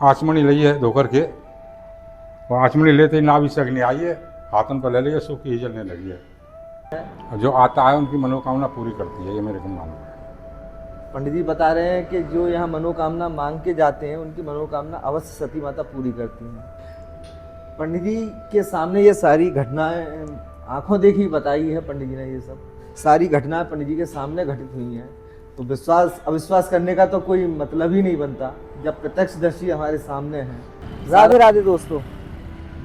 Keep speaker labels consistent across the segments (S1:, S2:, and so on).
S1: आचमनी ली है धोकर के, वो आचमनी लेते ही नाभि से अग्नि आई है, हाथन पर ले लिया, सूखी ही जलने लगी है। और जो आता है उनकी मनोकामना पूरी करती है, ये मेरे को मालूम है।
S2: पंडित जी बता रहे हैं कि जो यहाँ मनोकामना मांग के जाते हैं उनकी मनोकामना अवश्य सती माता पूरी करती हैं। पंडित जी के सामने ये सारी घटनाएं आंखों देखी बताई है पंडित जी ने, ये सब सारी घटनाएं पंडित जी के सामने घटित हुई हैं। तो विश्वास अविश्वास करने का तो कोई मतलब ही नहीं बनता जब प्रत्यक्षदर्शी हमारे सामने हैं। राधे राधे दोस्तों,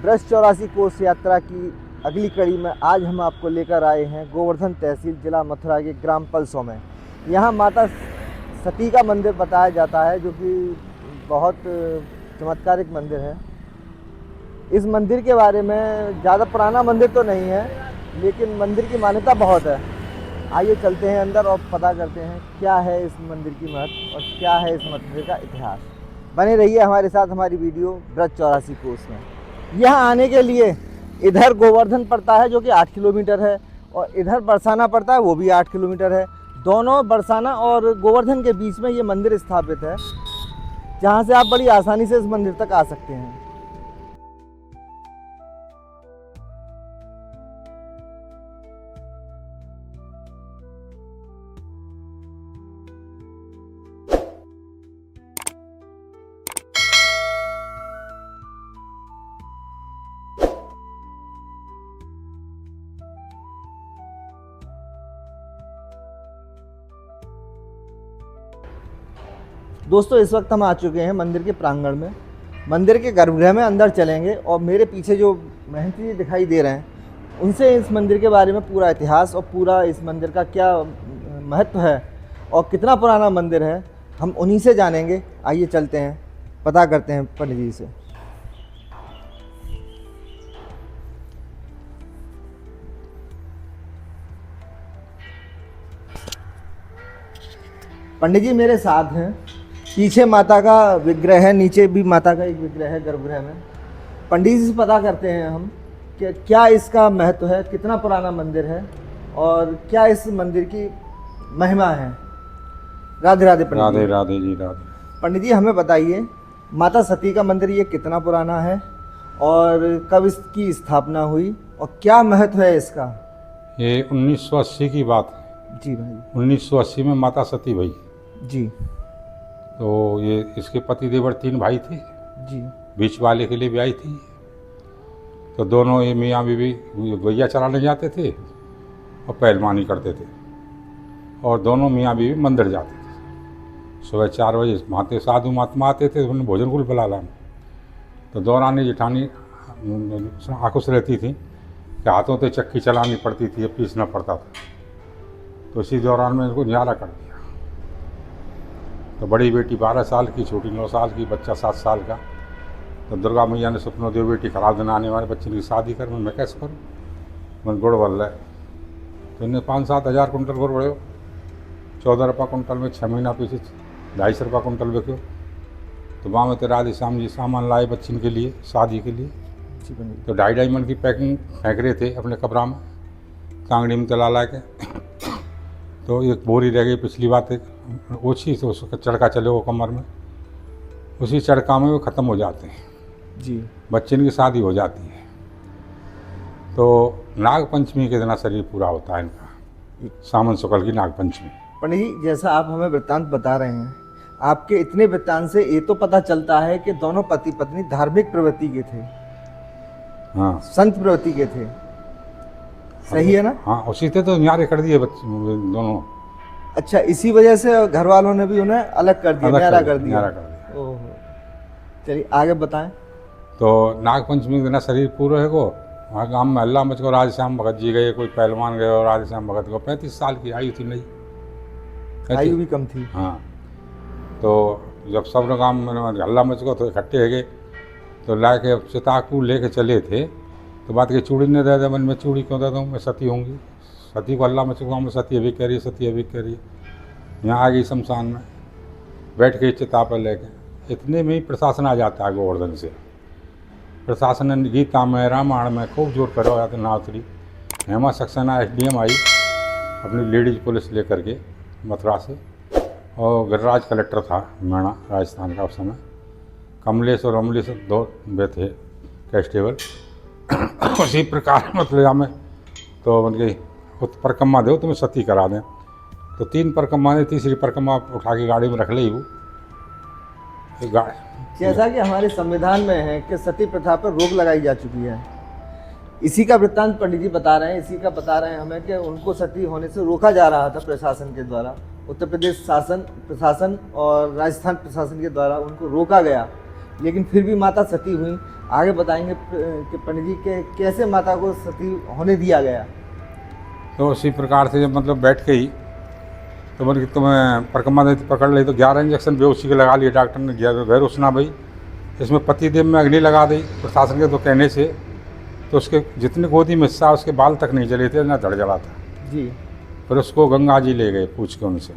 S2: ब्रज 84 कोस यात्रा की अगली कड़ी में आज हम आपको लेकर आए हैं गोवर्धन तहसील जिला मथुरा के ग्राम पलसों में। यहाँ माता सती का मंदिर बताया जाता है जो कि बहुत चमत्कारिक मंदिर है। इस मंदिर के बारे में ज़्यादा पुराना मंदिर तो नहीं है, लेकिन मंदिर की मान्यता बहुत है। आइए चलते हैं अंदर और पता करते हैं क्या है इस मंदिर की महत्व और क्या है इस मंदिर का इतिहास। बने रहिए हमारे साथ हमारी वीडियो ब्रज 84 कोस में। यहाँ आने के लिए इधर गोवर्धन पड़ता है जो कि 8 किलोमीटर है, और इधर बरसाना पड़ता है वो भी 8 किलोमीटर है। दोनों बरसाना और गोवर्धन के बीच में ये मंदिर स्थापित है, जहाँ से आप बड़ी आसानी से इस मंदिर तक आ सकते हैं। दोस्तों इस वक्त हम आ चुके हैं मंदिर के प्रांगण में। मंदिर के गर्भगृह में अंदर चलेंगे और मेरे पीछे जो महंत जी दिखाई दे रहे हैं उनसे इस मंदिर के बारे में पूरा इतिहास और पूरा इस मंदिर का क्या महत्व है और कितना पुराना मंदिर है हम उन्हीं से जानेंगे। आइए चलते हैं, पता करते हैं पंडित जी से। पंडित जी मेरे साथ हैं, पीछे माता का विग्रह है, नीचे भी माता का एक विग्रह है गर्भगृह में। पंडित जी से पता करते हैं हम कि क्या इसका महत्व है, कितना पुराना मंदिर है और क्या इस मंदिर की महिमा है। राधे राधे पंडित
S1: राधे
S2: जी।
S1: राधे जी राधे।
S2: पंडित जी हमें बताइए माता सती का मंदिर ये कितना पुराना है और कब इसकी स्थापना हुई और क्या महत्व है इसका।
S1: ये 1980 की बात है।
S2: जी भाई।
S1: 1980 में माता सती भई।
S2: जी
S1: तो ये इसके पति देवर 3 भाई थे,
S2: जी
S1: बीच वाले के लिए भी आई थी। तो दोनों ये मियाँ बीवी गैया चराने जाते थे और पहलवानी करते थे, और दोनों मियाँ बीवी मंदिर जाते थे। सुबह 4 बजे माते साधु महात्मा आते थे, उन्हें भोजन कुल बुला लाना। तो दौरानी जेठानी आकुश रहती थी कि हाथों से चक्की चलानी पड़ती थी, पीसना पड़ता था। तो इसी दौरान में इनको न्यारा कर दिया। तो बड़ी बेटी 12 साल की, छोटी 9 साल की, बच्चा 7 साल का। तो दुर्गा मैया ने सपनों देव बेटी खराब दिन आने वाले बच्चे की शादी कर, मैं कैसे करूँ, मैं गुड़ बल रहा है। तो इन्हें 5-7 हज़ार कुंटल गुड़ बढ़े, 14 रुपये कुंटल में 6 महीना पीछे 250 रुपये कुंटल बिके। तो वहाँ में तो राधे श्याम जी सामान लाए बच्चन के लिए, शादी के लिए। तो 2.5 मन की पैकिंग फेंक रहे थे अपने कपड़ा में, कांगड़ी में तला ला के। तो एक बोरी रह गई पिछली बात एक ओछी, तो उसका चड़का चले वो कमर में, उसी चड़का में वो ख़त्म हो जाते हैं
S2: जी।
S1: बच्चन की शादी हो जाती है। तो नाग पंचमी के दिन शरीर पूरा होता है इनका, सावन शुक्ल की नाग पंचमी।
S2: पंडित जी जैसा आप हमें वृत्तांत बता रहे हैं, आपके इतने वृत्तांत से ये तो पता चलता है कि दोनों पति पत्नी धार्मिक प्रवृत्ति के थे।
S1: हाँ,
S2: संत प्रवृत्ति के थे, सही है ना।
S1: हाँ, उसी से तो न्यारे कर दिए बच्चे दोनों।
S2: अच्छा, इसी वजह से घर वालों ने भी उन्हें अलग कर दिया, न्यारा कर दिया।
S1: न्यारा कर दिया।
S2: ओहो, चलिए आगे बताएं।
S1: तो नाग पंचमी के दिन शरीर पूरा है को वहाँ गाँव में अल्लाह मुझको राधे श्याम भगत जी गए, कोई पहलवान गए, और राधे श्याम भगत को 35 साल की आयु थी, नहीं
S2: आयु भी कम थी।
S1: हाँ। तो जब सब लोग गाँव में अल्लाह मुझको तो इकट्ठे है गए, तो ला के चिताकू लेके चले थे। तो बात की चूड़ी नहीं दे दे, मन में चूड़ी क्यों दे दूँ, मैं सती होंगी। सती को अल्लाह मुझको गाँव में सती अभी कह रही है, सती अभी कह रही है। यहाँ आ गई शमशान में, बैठ गई चिता पर लेके। इतने में ही प्रशासन आ जाता है गोवर्धन से। प्रशासन ने गीता में, रामायण में खूब जोर करो जाते नावतरी। हेमा सक्सेना SDM आई अपनी लेडीज पुलिस लेकर के मथुरा से, और गिरिराज कलेक्टर था मेणा राजस्थान का उस समय। कमलेश और अमलेश दो वे थे कैस्टेबल। उसी प्रकार मतलब हमें तो मतलब परिक्रमा दो तुम्हें सती करा दें। तो 3 परिक्रमा ने, तीसरी परिक्रमा उठा के गाड़ी में रख ली वो
S2: जैसा कि हमारे संविधान में है कि सती प्रथा पर रोक लगाई जा चुकी है, इसी का वृत्तांत पंडित जी बता रहे हैं, इसी का बता रहे हैं हमें कि उनको सती होने से रोका जा रहा था प्रशासन के द्वारा, उत्तर प्रदेश प्रशासन और राजस्थान प्रशासन के द्वारा उनको रोका गया, लेकिन फिर भी माता सती हुई। आगे बताएंगे कि पंडित जी के कैसे माता को सती होने दिया गया।
S1: तो उसी प्रकार से जब मतलब बैठ गई तो मतलब तुम्हें परिक्रमा देती पकड़ ली तो 11 इंजेक्शन बेहोशी के लगा लिए डॉक्टर ने। बेहोश ना भाई, इसमें पतिदेव में अग्नि लगा दी प्रशासन के तो कहने से। तो उसके जितने गोदी में हिस्सा उसके बाल तक नहीं जले थे, ना धड़ जला था
S2: जी।
S1: फिर उसको गंगा जी ले गए पूछ के उनसे।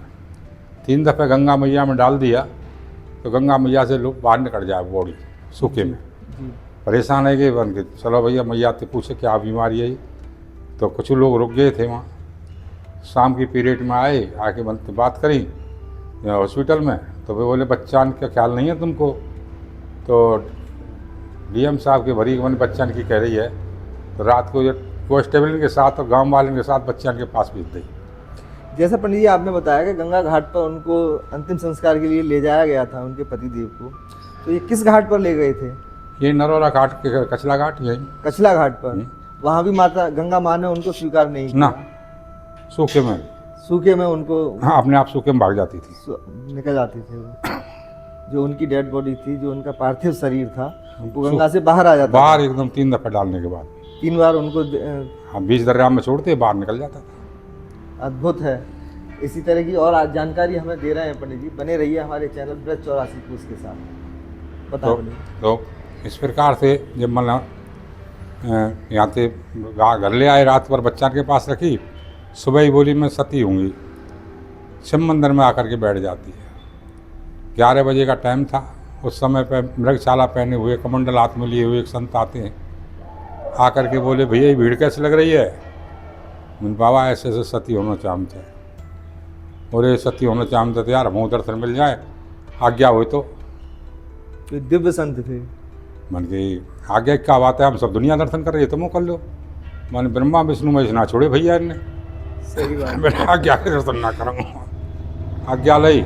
S1: 3 दफ़े गंगा मैया में डाल दिया तो गंगा मैया से लोग बाहर निकल जाए बॉडी सूखे में।
S2: जी।
S1: परेशान है कि बन के चलो भैया मैया से पूछे क्या बीमारी है। तो कुछ लोग रुक गए थे वहाँ। शाम की पीरियड में आए, आके बात करी हॉस्पिटल में। तो वे बोले बच्चान का ख्याल नहीं है तुमको। तो डीएम साहब के भरी मन बच्चान की कह रही है। तो रात को कांस्टेबल के साथ और गांव वाले के साथ बच्चान के पास भेज दी।
S2: जैसा पंडित जी आपने बताया कि गंगा घाट पर उनको अंतिम संस्कार के लिए ले जाया गया था उनके पतिदेव को, तो ये किस घाट पर ले गए थे?
S1: ये नरोरा घाट के कचला घाट यही
S2: कचला घाट पर। वहाँ भी माता गंगा माँ ने उनको स्वीकार नहीं किया
S1: ना, सूखे में।
S2: सूखे में उनको
S1: हाँ, अपने आप सूखे में भाग जाती थी,
S2: निकल जाती थी वो। जो उनकी डेड बॉडी थी, जो उनका पार्थिव शरीर था, वो गंगा से बाहर आ जाता
S1: बाहर एकदम 3 दफ़े डालने के बाद।
S2: 3 बार उनको
S1: हाँ, बीच दरिया में छोड़ते बाहर निकल जाता था।
S2: अद्भुत है। इसी तरह की और आज जानकारी हमें दे रहे हैं पंडित जी। बने रहिए हमारे चैनल ब्रज 84 क्रूज के साथ। बताओ
S1: तो इस प्रकार से जब मतलब यहाँ से घर ले आए, रात भर बच्चा के पास रखी, सुबह ही बोली मैं सती होंगी। शिव मंदिर में आकर के बैठ जाती है। 11 बजे का टाइम था। उस समय पे मृगशाला पहने हुए, कमंडल हाथ में लिए हुए एक संत आते हैं। आकर के बोले भैया ये भीड़ कैसे लग रही है? मैंने बाबा ऐसे ऐसे सती होना चाहते हैं। और ये सती होना चाहते थे यार, हमको दर्शन मिल जाए, आज्ञा हो तो।
S2: दिव्य संत थे।
S1: मन की आज्ञा क्या बात है, हम सब दुनिया दर्शन कर रही है, तुम कर लो। मैंने ब्रह्मा विष्णु महेश ना छोड़े भैया इनने।
S2: सही बात।
S1: मेरा आज्ञा के दर्शन ना करूँगा। आज्ञा ली।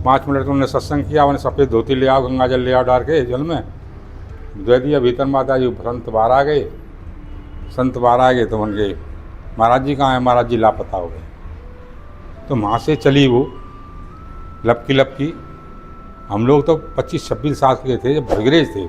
S1: 5 मिनट उन्होंने सत्संग किया। उन्हें सफ़ेद धोती ले आओ, गंगा जल ले आओ डाल के जल में दे दिया। भीतर माता जी संत बाहर आ गए। संत बाहर आ गए तो उनके महाराज जी कहाँ हैं? महाराज जी लापता हो गए। तो वहाँ से चली वो लपकी। हम लोग तो 25-26 साल के थे जब भगरेज थे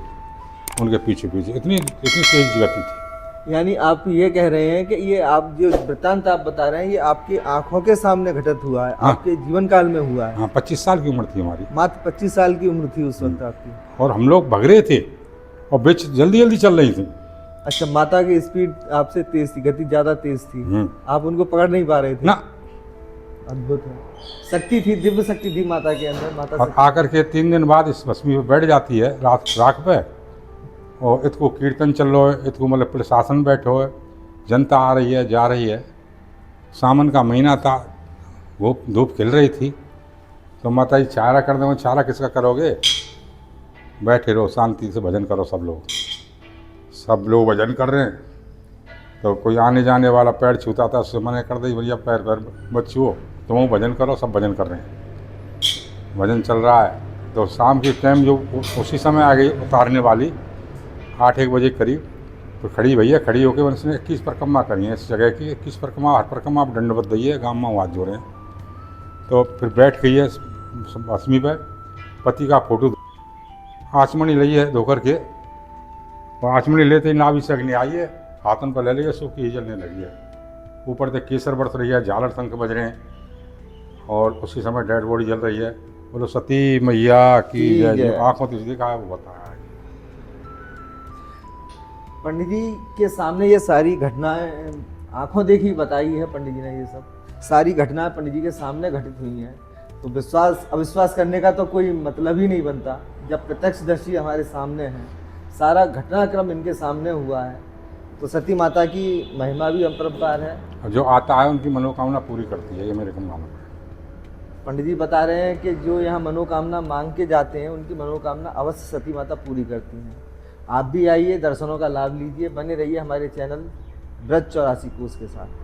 S1: उनके पीछे इतनी तेज गति थी।
S2: यानी आप ये कह रहे हैं कि ये आप जो वृत्तांत आप बता रहे हैं ये आपकी आंखों के सामने घटित हुआ है। हाँ। आपके जीवन काल में हुआ है।
S1: हाँ, 25 साल की उम्र थी हमारी।
S2: मात्र 25 साल की उम्र थी उस वक्त आपकी।
S1: और हम लोग भग रहे थे और बीच जल्दी चल रही थी।
S2: अच्छा, माता की स्पीड आपसे तेज थी, गति ज़्यादा तेज थी, आप उनको पकड़ नहीं पा रहे थे
S1: ना।
S2: अद्भुत है। शक्ति थी, दिव्य शक्ति थी माता के अंदर। माता
S1: और आकर के 3 दिन बाद इस भस्मी पे बैठ जाती है राख पे। और इसको कीर्तन चल रहा है, इसको मतलब प्रशासन बैठो है, जनता आ रही है जा रही है। सावन का महीना था, वो धूप खिल रही थी। तो माता जी चारा कर दो। चारा किसका करोगे? बैठे रहो, शांति से भजन करो। सब लोग भजन कर रहे हैं। तो कोई आने जाने वाला पैर छूता था, उससे मना कर दी भैया पैर मत छुओ, तुम भजन करो। सब भजन कर रहे हैं, भजन चल रहा है। तो शाम की टाइम जो उसी समय आ गई उतारने वाली 8-1 बजे करीब। तो खड़ी भैया खड़ी होकर उसने 21 परिक्रमा करी है इस जगह की। 21 परिक्रमा, हर परिक्रमा आप दंडवत दी गाँव में हाथ जोड़े। तो फिर बैठ गई है भस्मी पर। पति का फोटो आचमनी ली है धोकर के। और आचमनी लेते ही नाभि से अग्नि आई है, हाथन पर ले लिया, सूखी ही जलने लगी है। ऊपर से केसर बरस रही है, झालर शंख बज रहे हैं। और उसी समय डेड बॉडी जल रही है। बोलो सती मैया की जय। आँखों से देखा है वो बताया।
S2: पंडित जी के सामने ये सारी घटनाएं आंखों देखी बताई है पंडित जी ने। ये सब सारी घटनाएं पंडित जी के सामने घटित हुई हैं। तो विश्वास अविश्वास करने का तो कोई मतलब ही नहीं बनता जब प्रत्यक्षदर्शी हमारे सामने हैं। सारा घटनाक्रम इनके सामने हुआ है। तो सती माता की महिमा भी अपरंपार है।
S1: जो आता है उनकी मनोकामना पूरी करती है, ये मेरे को मालूम है।
S2: पंडित जी बता रहे हैं कि जो यहाँ मनोकामना मांग के जाते हैं उनकी मनोकामना अवश्य सती माता पूरी करती हैं। आप भी आइए, दर्शनों का लाभ लीजिए, बने रहिए हमारे चैनल ब्रज 84 कोस के साथ।